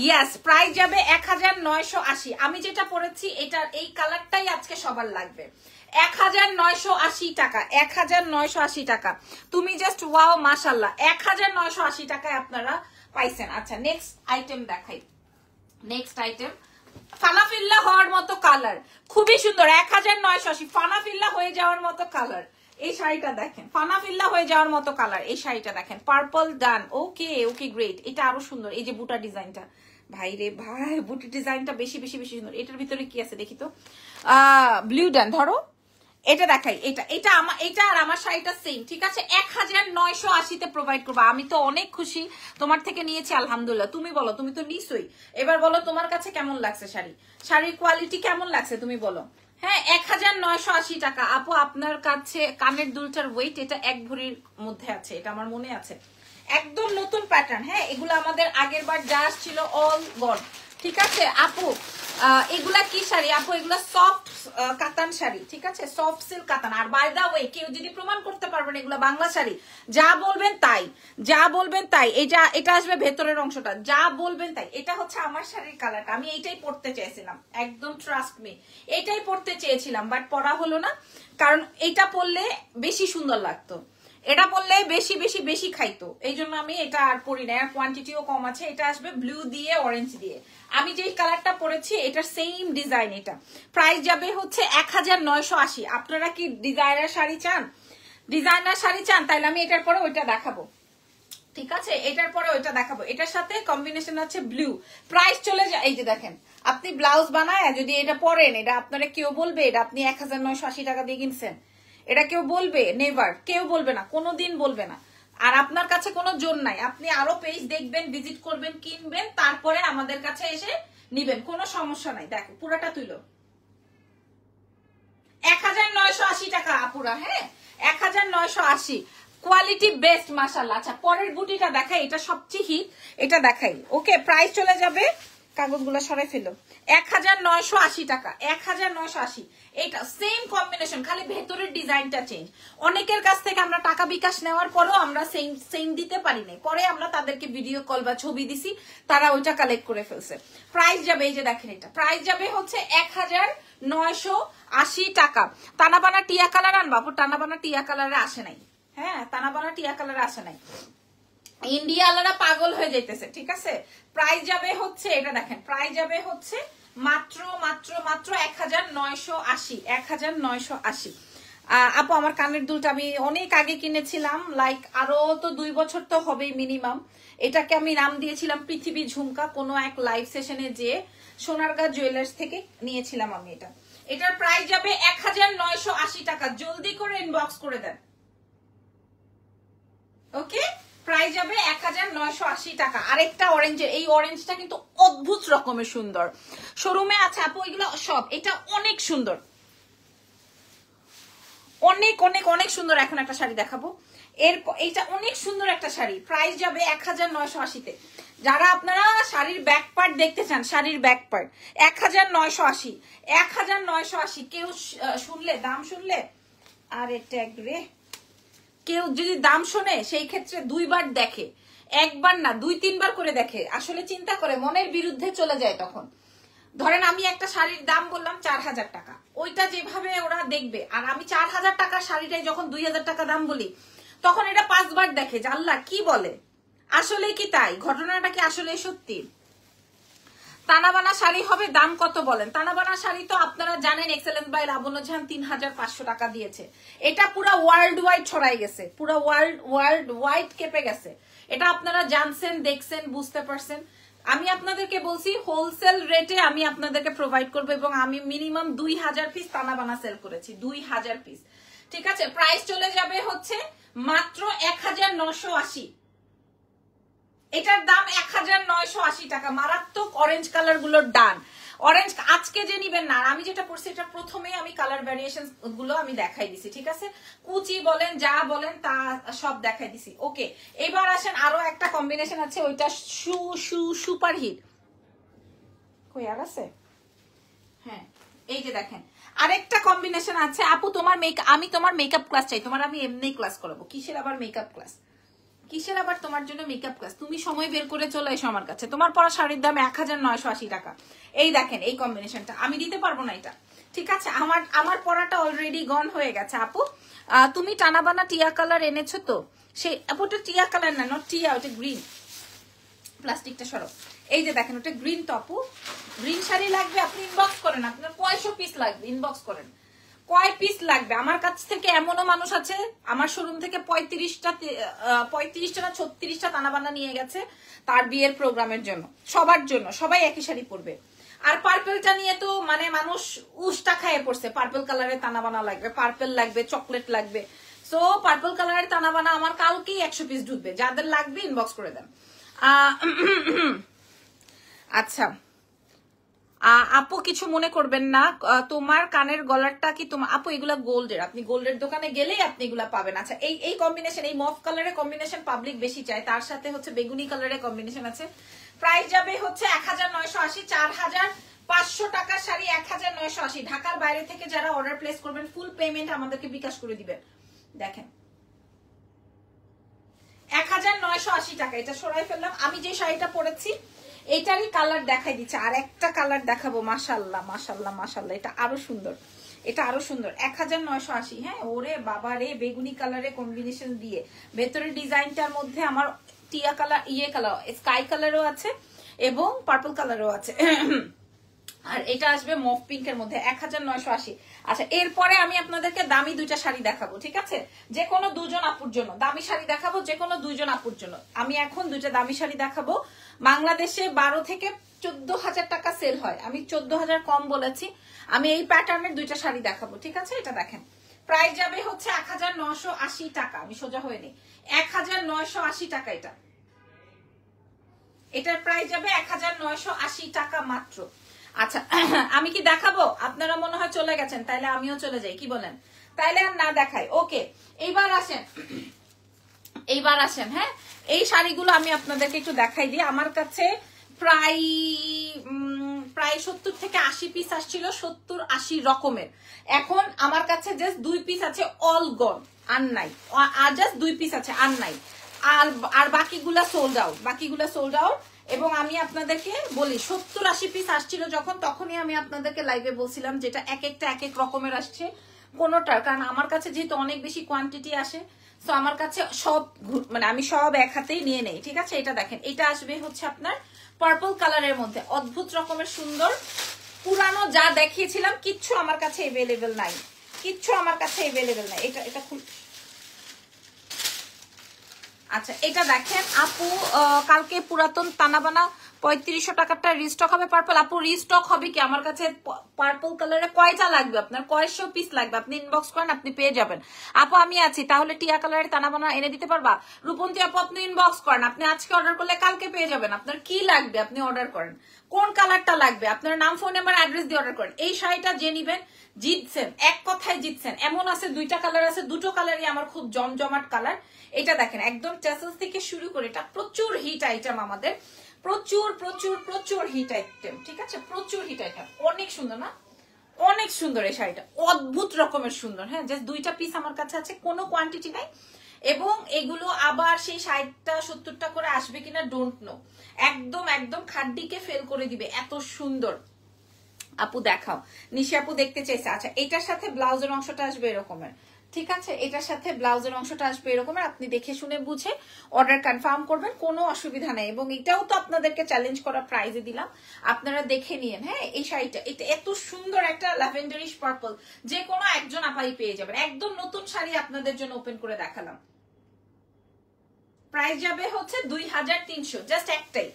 ইয়েস, প্রাইস যাবে 1980। আমি যেটা পরেছি, এটা এই কালারটাই আজকে সবার লাগবে। 1980 টাকা, 1980 টাকা। তুমি জাস্ট ওয়াও, মাশাল্লাহ, 1980 টাকায় আপনারা পাইছেন। আচ্ছা, নেক্সট আইটেম দেখাই। নেক্সট আইটেম ফানাফিল্লা হওয়ার মতো কালার, খুবই সুন্দর। 1980, ফানাফিল্লা হয়ে যাওয়ার মতো কালার। এই শাড়িটা দেখেন, ফানাফিল্লা হয়ে যাওয়ার মতো কালার। এই শাড়িটা দেখেন, পার্পল ডান। Okay great. এটা আরো সুন্দর, এই যে বুটা ডিজাইনটা, ভাই রে ভাই, বুটি ডিজাইনটা বেশি সুন্দর। এটার ভিতরে কি আছে দেখি তো। ব্লু ডান, ধরো, এটা দেখাই, এটা আর আমার শাড়িটা সেম, ঠিক আছে? 1980-তে প্রোভাইড করবো। আমি তো অনেক খুশি, তোমার থেকে নিয়েছি আলহামদুলিল্লাহ। তুমি বলো, তুমি তো নিশ্চয়ই। এবার বলো তোমার কাছে কেমন লাগছে শাড়ির কোয়ালিটি কেমন লাগছে তুমি বলো। হ্যাঁ, 1980 টাকা। আপু আপনার কাছে কানের দুলটার ওয়েট এটা 1 ভরির মধ্যে আছে, এটা আমার মনে আছে। একদম নতুন প্যাটার্ন। হ্যাঁ, এগুলো আমাদের আগের বার যা আসছিল অল গন, ঠিক আছে আপু? এগুলা কি শাড়ি আপু? এগুলা সফট কাতান শাড়ি, ঠিক আছে? সফট সিল্ক কাতান। আর বাই দা ওয়ে, কেউ যদি প্রমাণ করতে পারবেন এগুলা বাংলা শাড়ি, যা বলবেন তাই, যা বলবেন তাই। এটা আসবে ভেতরের অংশটা, যা বলবেন তাই। এটা হচ্ছে আমার শাড়ির কালারটা, আমি এইটাই পরতে চেয়েছিলাম, একদম ট্রাস্ট মি, এটাই পরতে চেয়েছিলাম, বাট পরা হলো না, কারণ এটা পরলে বেশি সুন্দর লাগতো, এটা বললে বেশি বেশি বেশি খাইতো, এই জন্য আমি এটা আর পরি না। আর কোয়ান্টিটিও কম আছে। এটা আসবে ব্লু দিয়ে অরেঞ্জ দিয়ে। আমি যে কালারটা পরেছি এটার সেম ডিজাইন। এটা প্রাইস যাবে হচ্ছে 1980। আপনারা কি ডিজাইনার শাড়ি চান? ডিজাইনার শাড়ি চান তাহলে আমি এটার পরে ওইটা দেখাবো, ঠিক আছে? এটার পরে ওইটা দেখাবো। এটার সাথে কম্বিনেশন আছে ব্লু। প্রাইস চলে যায়, এই যে দেখেন, আপনি ব্লাউজ বানায় যদি এটা পরেন, এটা আপনারা কেউ বলবে এটা আপনি 1980 টাকা দিয়ে কিনছেন? এটা কেউ বলবে? নেভার, কেউ বলবে না, কোনোদিন বলবে না। আর আপনার কাছে কোনো জোর নাই, আপনি আরো পেজ দেখবেন, ভিজিট করবেন, কিনবেন, তারপরে আমাদের কাছে এসে নিবেন, কোনো সমস্যা নাই। দেখো পুরাটা তুলো, 1980 টাকা আপুরা। হ্যাঁ, 1980, কোয়ালিটি বেস্ট মাশাআল্লাহ। আচ্ছা, পরের বুটিটা দেখাই, এটা সবচেয়ে হিট, এটা দেখাই। ওকে, প্রাইস চলে যাবে, কাগজগুলো সরাই ফেলো, 1980 টাকা। 1980, এটা সেম কম্বিনেশন, খালি ভেতরের ডিজাইনটা চেঞ্জ। অনেকের কাছ থেকে আমরা টাকা বিকাশ নেওয়ার পরেও আমরা সেম দিতে পারি নাই, পরে আমরা তাদেরকে ভিডিও কল বা ছবি দিছি, তারা ওইটা কালেক্ট করে ফেলছে। প্রাইস যাবে, এই যে দেখেন, এটা প্রাইস যাবে হচ্ছে 1980 টাকা। টানাবানা টিয়া কালার আনবা আপু? টানাবানা টিয়া কালারে আসে নাই। হ্যাঁ, টানাবানা টিয়া কালারে আসে নাই, ইন্ডিয়ালারা পাগল হয়ে যাইতেছে, ঠিক আছে? প্রাইস যাবে হচ্ছে, এটা দেখেন, প্রাইস যাবে হচ্ছে মাত্র মাত্র মাত্র 1980। 1980। আপু আমার কানের দুলটা আমি অনেক আগে কিনেছিলাম, লাইক আরো তো 2 বছর তো হবেই মিনিমাম। এটাকে আমি নাম দিয়েছিলাম পৃথিবী ঝুমকা, কোনো এক লাইভ সেশনে যে সোনারগাঁ জুয়েলার্স থেকে নিয়েছিলাম আমি এটা। এটার প্রাইস যাবে 1980 টাকা। জলদি করে ইনবক্স করে দেন, ওকে? প্রাইস যাবে 1980 টাকা। আরেকটা অরেঞ্জের, এই অরেঞ্জটা কিন্তু অদ্ভুত রকমের সুন্দর, শোরুমে আছে আপু এগুলো সব। এটা অনেক সুন্দর, অনেক অনেক অনেক সুন্দর। এখন একটা শাড়ি দেখাবো, এইটা অনেক সুন্দর একটা শাড়ি। প্রাইস যাবে 1980-তে। যারা আপনারা শাড়ির ব্যাক পার্ট দেখতে চান, শাড়ির ব্যাক পার্ট 1980। 1980 কেউ শুনলে, দাম শুনলে আর এটা রে, কেউ যদি দাম শোনে সেই ক্ষেত্রে 2 বার দেখে, 1 বার না 2-3 বার করে দেখে, আসলে চিন্তা করে, মনের বিরুদ্ধে চলে যায়। তখন ধরেন আমি একটা শাড়ির দাম বললাম 4000 টাকা, ওইটা যেভাবে ওরা দেখবে, আর আমি 4000 টাকা শাড়িটাই যখন 2000 টাকা দাম বলি, তখন এটা 5 বার দেখে যে আল্লাহ কি বলে, আসলে কি তাই? ঘটনাটা কি আসলে সত্যি? তানাবানা শাড়ি হবে, দাম কত বলেন? তানাবানা শাড়ি তো আপনারা জানেন, এক্সেলেন্স বাই লাবণ্য জাহান 3500 টাকা দিয়েছে। এটা পুরো ওয়ার্ল্ড ওয়াইড ছড়াই গেছে, পুরো ওয়ার্ল্ড ওয়াইড কেঁপে গেছে। এটা আপনারা জানছেন, দেখছেন, বুঝতে পারছেন। আমি আপনাদেরকে বলছি হোলসেল রেটে আমি আপনাদেরকে প্রোভাইড করবো, এবং আমি মিনিমাম 2000 পিস তানাবানা সেল করেছি, 2000 পিস, ঠিক আছে? প্রাইস চলে যাবে হচ্ছে মাত্র 1980। এটার দাম 1980 টাকা। মারাত্মক অরেঞ্জ কালার গুলোর ডান, অরেঞ্জ আজকে যে নিবেন না। আমি যেটা পড়ছি এটা প্রথমেই আমি কালার ভ্যারিয়েশন গুলো আমি দেখাই দিছি, ঠিক আছে? কুচি বলেন, যা বলেন তা সব দেখাই দিছি। ওকে, এবার আসেন, আরো একটা কম্বিনেশন আছে, ওইটা সুপার হিট। কই আর আছে? হ্যাঁ, এই যে দেখেন, আরেকটা কম্বিনেশন আছে। আপু তোমার আমি তোমার মেকআপ ক্লাস চাই। তোমার আমি এমনি ক্লাস করাবো, কিসের আবার মেকআপ ক্লাস? কিসের আবার তোমার জন্য মেকআপ ক্লাস? তুমি সময় বের করে চলে এসো আমার কাছে। তোমার পরা শাড়ির দাম 1980 টাকা। এই দেখেন, এই কম্বিনেশনটা আমি দিতে পারবো না এটা, ঠিক আছে? আমার পরাটা অলরেডি গন হয়ে গেছে। আপু তুমি টানাবানা টিয়া কালার এনেছো তো? সেই আপু ওটা টিয়া কালার না, নট টিয়া, ওটা গ্রিন। প্লাস্টিকটা সরো। এই যে দেখেন, ওটা গ্রিন। তো আপু গ্রিন শাড়ি লাগবে, আপনি ইনবক্স করেন। আপনার কয়শো পিস লাগবে ইনবক্স করেন, কয় পিস লাগবে। আমার কাছ থেকে এমনও মানুষ আছে, আমার শোরুম থেকে 35টা না 36টা তানাবানা নিয়ে গেছে তার বিয়ের প্রোগ্রামের জন্য, সবার জন্য, সবাই একই শাড়ি পরবে। আর পার্পলটা নিয়ে তো মানে মানুষ উষ্টা খাইয়ে পড়ছে, পার্পল কালারের তানা বানা লাগবে, পার্পল লাগবে, চকলেট লাগবে। সো পার্পল কালারের তানা বানা আমার কালকেই 100 পিস ঢুকবে, যাদের লাগবে ইনবক্স করে দেন। আচ্ছা আপু কিছু মনে করবেন না, তোমার কানের গলারটা কি তোমার আপু? এগুলা গোল্ডের, আপনি গোল্ডের দোকানে গেলেই আপনি এগুলা পাবেন। আচ্ছা এই কম্বিনেশন, এই মফ কালারের কম্বিনেশন পাবলিক বেশি চায়, তার সাথে হচ্ছে বেগুনি কালারের কম্বিনেশন আছে। প্রাইস যাবে হচ্ছে 1980, 4500 টাকার শাড়ি 1980। ঢাকার বাইরে থেকে যারা অর্ডার প্লেস করবেন ফুল পেমেন্ট আমাদেরকে বিকাশ করে দিবেন। দেখেন 1980 টাকা। এটা সরাই ফেললাম। আমি যে শাড়িটা পরেছি এটারই কালার দেখাই দিচ্ছে, আর একটা কালার দেখাবো। মাশাআল্লাহ মাশাআল্লাহ মাশাআল্লাহ, এটা আরো সুন্দর, এটা আরো সুন্দর। 1980। হ্যাঁ ওরে বাবা রে, বেগুনি কালারে কম্বিনেশন দিয়ে ভেতরের ডিজাইনটার মধ্যে আমার টিয়া কালার, কালার, স্কাই কালারও আছে এবং পার্পল কালারও আছে। আর এটা আসবে মফ পিঙ্কের মধ্যে 1980। আচ্ছা এরপরে আমি আপনাদেরকে দামি দুইটা শাড়ি দেখাবো, ঠিক আছে? যে কোনো দুজন আপুর জন্য দামি শাড়ি দেখাবো, যে কোনো দুইজন আপুর জন্য। আমি এখন দুইটা দামি শাড়ি দেখাবো। বাংলাদেশে 12 থেকে 14,000 টাকা সেল হয়, আমি 14,000 কম বলেছি। আমি এই প্যাটার্নের দুইটা শাড়ি দেখাবো, ঠিক আছে? এটা দেখেন প্রাইস যাবে হচ্ছে 1980 টাকা। আমি সোজা হয়ে নিই, 1980 টাকা। এটার প্রাইস যাবে 1980 টাকা মাত্র। আচ্ছা আমি কি দেখাবো? আপনারা মনে হয় চলে গেছেন, তাইলে আমিও চলে যাই, কি বলেন? তাইলে আর না দেখাই। ওকে এইবার আসেন। হ্যাঁ এই শাড়িগুলো আমি আপনাদেরকে একটু দেখাই দিই। আমার কাছে প্রায় 70 থেকে 80 পিস আসছিল, 70-80 রকমের। এখন আমার কাছে জাস্ট 2 পিস আছে, অল গন, আর নাই। আর জাস্ট 2 পিস আছে, আর নাই। আর বাকিগুলা সোল্ড আউট। এবং আমি আপনাদেরকে বলি 70-80 পিস আসছিল যখন, তখনই আমি আপনাদেরকে লাইভে বলছিলাম যেটা এক একটা এক এক রকমের আসছে কোনোটার, কারণ আমার কাছে যেহেতু অনেক বেশি কোয়ান্টিটি আসে, তো আমার কাছে সব মানে আমি সব এক হাতেই নিয়ে নেই, ঠিক আছে? এটা দেখেন, এটা আসবে হচ্ছে আপনার পার্পল কালারের মধ্যে, অদ্ভুত রকমের সুন্দর। পুরানো যা দেখিয়েছিলাম কিচ্ছু আমার কাছে এভেলেবেল নাই, এটা খুব। আচ্ছা এটা দেখেন আপু, কালকে পুরাতন তানাবানা 3500 টাকারটা রিস্টক হবে পার্পল। আপু রিস্টক হবে কি? আমার কাছে পার্পল কালারে কয়টা লাগবে আপনার, কয়শো পিস লাগবে? আপনি ইনবক্স করেন, আপনি পেয়ে যাবেন। আপু আমি আছি, তাহলে টিয়া কালারের তানাবানা এনে দিতে পারবা? রূপন্তী আপু আপনি ইনবক্স করেন, আপনি আজকে অর্ডার করলে কালকে পেয়ে যাবেন। আপনার কি লাগবে আপনি অর্ডার করেন, কোন কালারটা লাগবে আপনার নাম, ফোন নাম্বার, অ্যাড্রেস দিয়ে অর্ডার করেন। এই শাড়িটা যে নিবেন জিতছেন, এক কথায় জিতছেন। এমন আছে দুইটা কালার আছে, দুটো কালারই আমার খুব জমজমাট কালার। এটা দেখেন একদম টেসেলস থেকে শুরু করে, এটা প্রচুর হিট আইটেম আমাদের, প্রচুর হিট আইটেম, ঠিক আছে? প্রচুর হিট আইটেম, অনেক সুন্দর না? অনেক সুন্দর এই শাড়িটা, অদ্ভুত রকমের সুন্দর। হ্যাঁ জাস্ট 2টা পিস আমার কাছে আছে, কোনো কোয়ান্টিটি নাই। এবং এগুলো আবার সেই 60-70টা করে আসবে কিনা ডোন্ট নো। একদম খাড্ডিকে ফেল করে দিবে, এত সুন্দর। আপু দেখাও, নিশি আপু দেখতে চাইছে। আচ্ছা এটার সাথে ব্লাউজের অংশটা আসবে এরকমের, ঠিক আছে? এটার সাথে ব্লাউজের অংশটা আসবে এরকমের। আপনি দেখে শুনে বুঝে অর্ডার কনফার্ম করবেন, কোনো অসুবিধা নেই। এবং এটাও তো আপনাদেরকে চ্যালেঞ্জ করা প্রাইজে দিলাম, আপনারা দেখে নিয়েন। হ্যাঁ এই শাড়িটা, এটা এত সুন্দর একটা ল্যাভেন্ডারিশ পার্পল, যে কোনো একজন আপাই পেয়ে যাবেন। একদম নতুন শাড়ি আপনাদের জন্য ওপেন করে দেখালাম। প্রাইস যাবে হচ্ছে 2300, জাস্ট একটাই।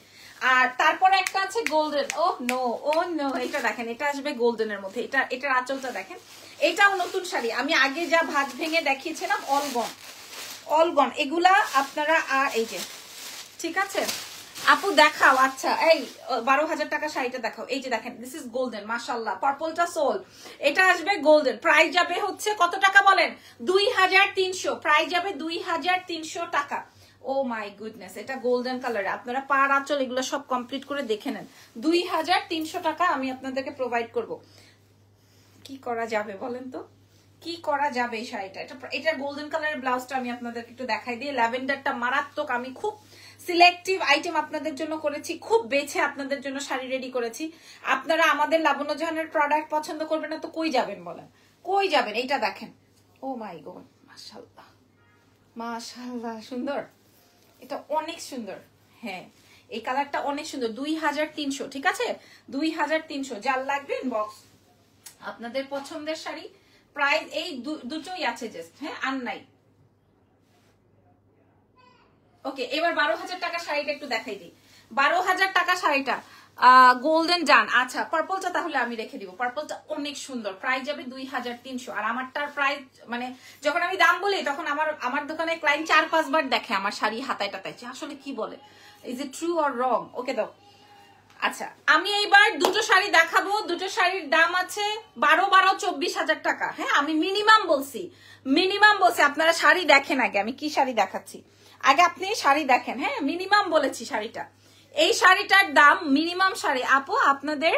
আর তারপরে একটা আছে গোল্ডেন, ও নো, এটা দেখেন, এটা আসবে গোল্ডেনের মধ্যে। এটার আঁচলটা দেখেন, এটাও নতুন শাড়ি। আমি আগে যা ভাগ ভেঙে দেখিয়েছিলাম অলগন এগুলা আপনারা। আর এই যে, ঠিক আছে আপু দেখাও। আচ্ছা এই 12,000 টাকা শাড়িটা দেখাও। এই যে দেখেন, দিস ইজ গোল্ডেন, মাশাআল্লাহ, পার্পলটা সোল। এটা আসবে গোল্ডেন। প্রাইস যাবে হচ্ছে কত টাকা বলেন? 2300। প্রাইস যাবে 2300 টাকা। ও মাই গুডনেস, এটা গোল্ডেন কালারে। আপনারা পার আঁচল এগুলো সব কমপ্লিট করে দেখে নেন। 2300 টাকা আমি আপনাদেরকে প্রোভাইড করব। কি করা যাবে বলেন তো, কি করা যাবে এই শাড়িটা? এটা গোল্ডেন কালারের ব্লাউজটা আমি আপনাদেরকে একটু দেখাই দিই। ল্যাভেন্ডারটা মারাত্মক, আমি খুব সিলেক্টিভ আইটেম আপনাদের জন্য করেছি, খুব বেছে আপনাদের জন্য শাড়ি রেডি করেছি। আপনারা আমাদের লাবণ্য জাহানের প্রোডাক্ট পছন্দ করবেন না তো কই যাবেন বলেন, কই যাবেন? এইটা দেখেন, ও মাই গড, মাশাআল্লাহ মাশাআল্লাহ, সুন্দর, এটা অনেক সুন্দর। হ্যাঁ এই কালারটা অনেক সুন্দর। 2300, ঠিক আছে? 2300। যার লাগবে ইনবক্স। আপনাদের পছন্দের শাড়ি, প্রাইস এই দুটোই আছে জাস্ট, হ্যাঁ আর নাই। ওকে এবার 12,000 টাকা শাড়িটা একটু দেখাই দিই। 12,000 টাকা শাড়িটা গোল্ডেন ডান। আচ্ছা পার্পলটা তাহলে আমি রেখে দিব, পার্পলটা অনেক সুন্দর, প্রাইস যাবে 2300। আর আমারটার প্রাইস মানে যখন আমি দাম বলি তখন আমার দোকানে ক্লায়েন্ট 4-5 বার দেখে আমার শাড়ি হাতায় টাতায়, আসলে কি বলে, is it true or wrong? Okay দাও। আচ্ছা আমি এইবার দুটো শাড়ি দেখাবো, দুটো শাড়ির দাম আছে 12-24 হাজার টাকা। হ্যাঁ আমি মিনিমাম বলছি, আপনারা শাড়ি দেখেন আগে, আমি কি শাড়ি দেখাচ্ছি আগে আপনি শাড়ি দেখেন। হ্যাঁ মিনিমাম বলেছি শাড়িটা, এই শাড়িটার দাম মিনিমাম শাড়ি আপু আপনাদের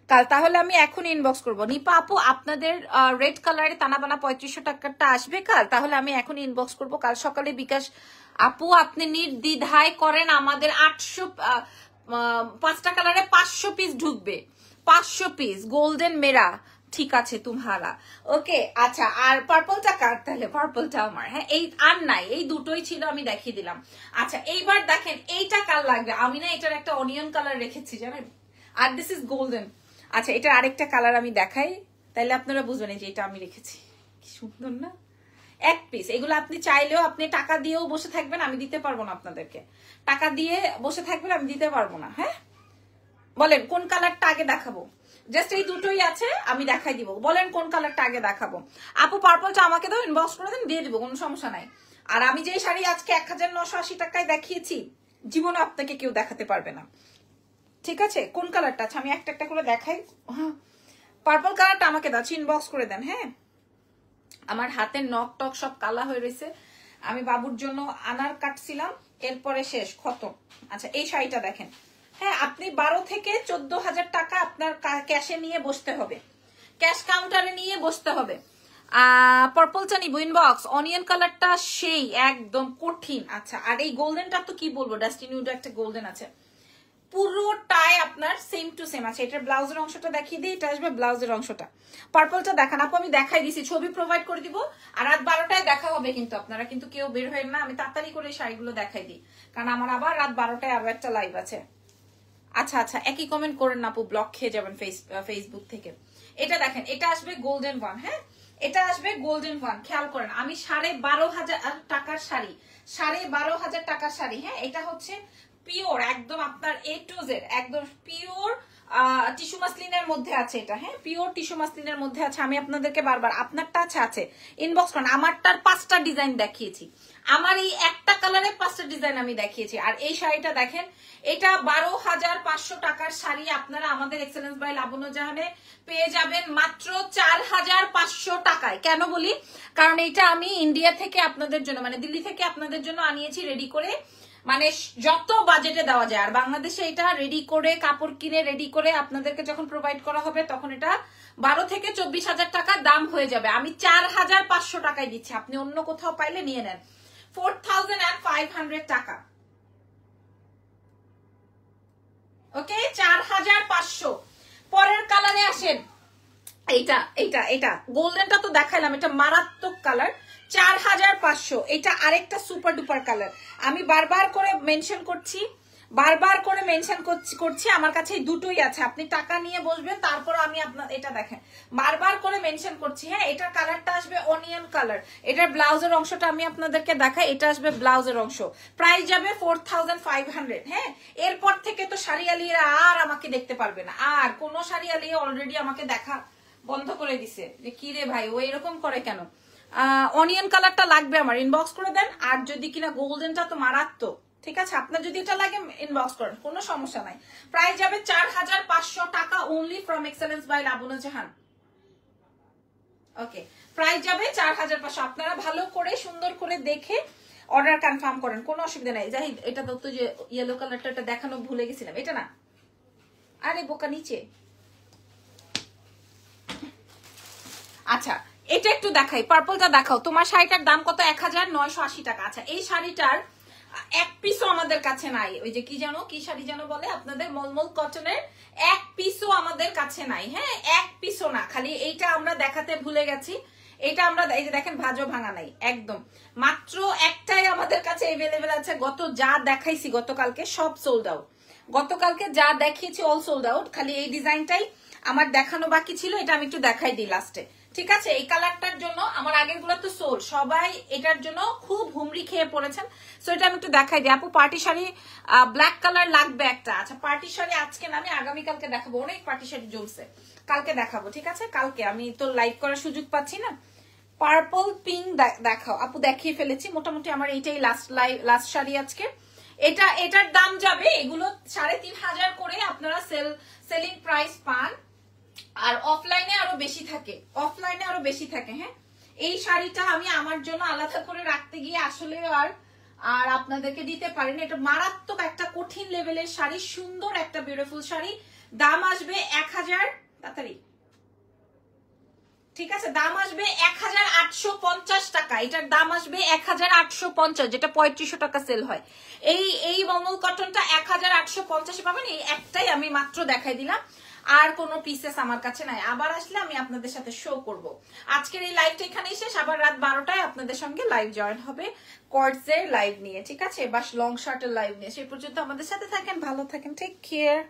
কাল, তাহলে আমি এখন ইনবক্স করবো। নিপা আপু আপনাদের রেড কালারে তানাবানা 3500 টাকারটা আসবে কাল, তাহলে আমি এখন ইনবক্স করবো কাল সকালে। বিকাশ আপু আপনি নির্দ্বিধায় করেন, আমাদের 5টা কালারে 500 পিস ঢুকবে, 500 পিস গোল্ডেন মেরা, ঠিক আছে তোমারা। ওকে আচ্ছা আর পার্পলটা কার? তাহলে পার্পলটা আমার। হ্যাঁ এই আর নাই, এই দুটোই ছিল, আমি দেখিয়ে দিলাম। আচ্ছা এইবার দেখেন এইটা কার লাগবে, আমি না এটার একটা অনিয়ন কালার রেখেছি জানেন, আর দিস ইজ গোল্ডেন। আচ্ছা এটা আরেকটা কালার আমি দেখাই, তাইলে আপনারা বুঝবেন যে এটা আমি রেখেছি, কি সুন্দর না, এক পিস। এগুলো আপনি চাইলেও আপনি টাকা দিয়েও বসে থাকবেন, আমি দিতে পারবো না আপনাদেরকে, টাকা দিয়ে বসে থাকবেন আমি দিতে পারবো না। হ্যাঁ বলেন কোন কালারটা আগে দেখাবো, জাস্ট এই দুটোই আছে আমি দেখাই দিব, বলেন কোন কালারটা আগে দেখাবো। আপু পার্পলটা আমাকে দাও, ইনবক্স করে দেন, দিয়ে দিব, কোনো সমস্যা নাই। আর আমি যে শাড়ি আজকে 1980 টাকায় দেখিয়েছি জীবনে আপনাকে কেউ দেখাতে পারবে না, ঠিক আছে? কোন কালারটা আছে আমি একটা একটা করে দেখাই। হ্যাঁ পার্পল কালারটা আমাকে দাও, ইনবক্স করে দেন। হ্যাঁ আমার হাতের নখ টক সব কালা হয়ে রয়েছে, আমি বাবুর জন্য আনার কাটছিলাম, এরপরে শেষ খতম। আচ্ছা এই শাড়িটা দেখেন, হ্যাঁ আপনি 12 থেকে 14,000 টাকা আপনার ক্যাশে নিয়ে বসতে হবে, ক্যাশ কাউন্টারে নিয়ে বসতে হবে। পার্পলটা নিব, ইনবক্স। অনিয়ন কালারটা সেই একদম কঠিন। আচ্ছা আর এই গোল্ডেনটা তো কি বলবো, ডাস্টি নিউড একটা গোল্ডেন আছে, পুরোটাই আপনার সেম টু সেম আছে। এটার ব্লাউজের অংশটা দেখিয়ে দিই, এটা আসবে ব্লাউজের অংশটা। পার্পলটা দেখান আপু, আমি দেখাই দিছি, ছবি প্রোভাইড করে দিব। আর রাত 12টায় দেখা হবে, কিন্তু আপনারা কিন্তু কেউ বের হবেন না, আমি তাড়াতাড়ি করে শাড়িগুলো দেখাই দিই, কারণ আমার আবার রাত 12টায় আরো একটা লাইভ আছে। আচ্ছা আচ্ছা একই কমেন্ট করেন না আপু, ব্লক খেয়ে যাবেন ফেসবুক থেকে। এটা দেখেন, এটা আসবে গোল্ডেন ওয়ান। হ্যাঁ এটা আসবে গোল্ডেন ওয়ান, খেয়াল করেন আমি 12,500 টাকার শাড়ি, 12,500 টাকার শাড়ি। হ্যাঁ এটা হচ্ছে পিওর একদম আপনার A to Z, একদম পিওর টিস্যু মাসলিনের মধ্যে আছে এটা। হ্যাঁ পিওর টিস্যু মাসলিনের মধ্যে আছে। আমি আপনাদেরকে বারবার আপনারটা আছে ইনবক্স করেন, আমারটার 5টা ডিজাইন দেখিয়েছি, আমার এই একটা কালারে 5টা ডিজাইন আমি দেখিয়েছি। আর এই শাড়িটা দেখেন, এটা 12,500 টাকার শাড়ি আপনারা আমাদের এক্সেলেন্স বাই লাবণ্য জাহানে পেয়ে যাবেন মাত্র 4,500 টাকায়। কেন বলি, কারণ এটা আমি ইন্ডিয়া থেকে আপনাদের জন্য মানে দিল্লি থেকে আপনাদের জন্য আনিয়েছি রেডি করে, মানে যত বাজেটে দেওয়া যায়। আর বাংলাদেশে এটা রেডি করে কাপড় কিনে রেডি করে আপনাদেরকে যখন প্রোভাইড করা হবে তখন এটা 12 থেকে 24,000 টাকা দাম হয়ে যাবে। আমি 4,500 টাকায় দিচ্ছি, আপনি অন্য কোথাও পাইলে নিয়ে নেন, 4,500 টাকা। ওকে 4,500। পরের কালারে আসেন, এইটা এইটা এটা গোল্ডেনটা তো দেখাইলাম, এটা মারাত্মক কালার, 4,500। এটা আরেকটা সুপার ডুপার কালার, আমি বারবার করে মেনশন করছি, আমার কাছে এই দুটোই আছে, আপনি টাকা নিয়ে বসবেন তারপর আমি আপনার এটা দেখেন বারবার করে মেনশন করছি। হ্যাঁ এটার কালারটা আসবে অনিয়ন কালার, এটার ব্লাউজের অংশটা আমি আপনাদেরকে দেখাই, এটা আসবে ব্লাউজের অংশ, প্রাইস যাবে 4,500। হ্যাঁ এরপর থেকে তো শাড়ি আলিয়েরা আর আমাকে দেখতে পারবে না, আর কোনো শাড়ি আলিয়ে অলরেডি আমাকে দেখা বন্ধ করে দিছে যে কি রে ভাই ও এরকম করে কেন। অনিয়ন কালারটা লাগবে আমার, ইনবক্স করে দেন। আর যদি কিনা গোল্ডেনটা তো মারাত্মক, ঠিক আছে আপনার যদি এটা লাগে ইনবক্স করেন, কোনো সমস্যা নাই। প্রাইস যাবে 4,500 টাকা only from excellence by Labanya Jahan. Okay price যাবে 4,500। আপনারা ভালো করে সুন্দর করে দেখে অর্ডার কনফার্ম করেন, কোনো অসুবিধা নাই। যাই এটা তো যে ইয়েলো কালারটা এটা দেখানো ভুলে গেছিলাম, এটা না, আরে বোকা নিচে। আচ্ছা এটা একটু দেখাই, পার্পলটা দেখাও। তোমার শাড়িটার দাম কত? 1,980 টাকা। আচ্ছা এই শাড়িটার এক পিসও আমাদের কাছে নাই, ওই যে কি জানো কি শাড়ি জানো বলে আপনাদের, মলমল কটনের, এক পিসও আমাদের কাছে নাই। হ্যাঁ এক পিসও না, খালি এইটা আমরা দেখাতে ভুলে গেছি, এটা আমরা এই যে দেখেন ভাজও ভাঙা নাই একদম, মাত্র একটাই আমাদের কাছে এভেলেবেল আছে। গত যা দেখাইছি গতকালকে সব সোল্ড আউট, গতকালকে যা দেখিয়েছি অল সোল্ড আউট, খালি এই ডিজাইনটাই আমার দেখানো বাকি ছিল, এটা আমি একটু দেখাই দিই লাস্টে, ঠিক আছে, এই কালারটার জন্য আমার আগের গুলো তো সোল, সবাই এটার জন্য খুব হুমড়ি খেয়ে পড়েছেন। সো এটা আমি একটু দেখাই দিই। আপু পার্টি শাড়ি ব্ল্যাক কালার লাগবে একটা। আচ্ছা পার্টি শাড়ি আজকে না, আমি আগামীকালকে দেখাবো, অনেক পার্টি শাড়ি জ্বলছে, কালকে দেখাবো। ঠিক আছে, কালকে আমি তো লাইভ করার সুযোগ পাচ্ছি না। পার্পল পিঙ্ক দেখাও আপু, দেখিয়ে ফেলেছি মোটামুটি। আমার এইটাই লাস্ট শাড়ি আজকে। এটার দাম যাবে, এগুলো 3500 করে আপনারা সেলিং প্রাইস পান, আর অফলাইনে আরো বেশি থাকে, অফলাইনে আরো বেশি থাকে। হ্যাঁ, এই শাড়িটা আমি আমার জন্য আলাদা করে রাখতে গিয়ে আসলে আর আপনাদেরকে দিতে পারিনি। এটা মারাত্মক একটা কঠিন লেভেলের শাড়ি, সুন্দর একটা বিউটিফুল শাড়ি। দাম আসবে 1000, তাড়াতাড়ি, ঠিক আছে, দাম আসবে 1850 টাকা। এটার দাম আসবে 1850, যেটা 3500 টাকা সেল হয়। এই মমল কটনটা 1850 পাবেন। এই একটাই আমি মাত্র দেখাই দিলাম, আর কোনো পিসেস আমার কাছে নাই। আবার আসলে আমি আপনাদের সাথে শো করব। আজকের এই লাইভটা এখানেই শেষ, আবার রাত 12টায় আপনাদের সঙ্গে লাইভ জয়েন হবে কর্ডসের লাইভ নিয়ে, ঠিক আছে, বাস লং শার্টের লাইভ নিয়ে। সেই পর্যন্ত আমাদের সাথে থাকেন, ভালো থাকেন, টেক কেয়ার।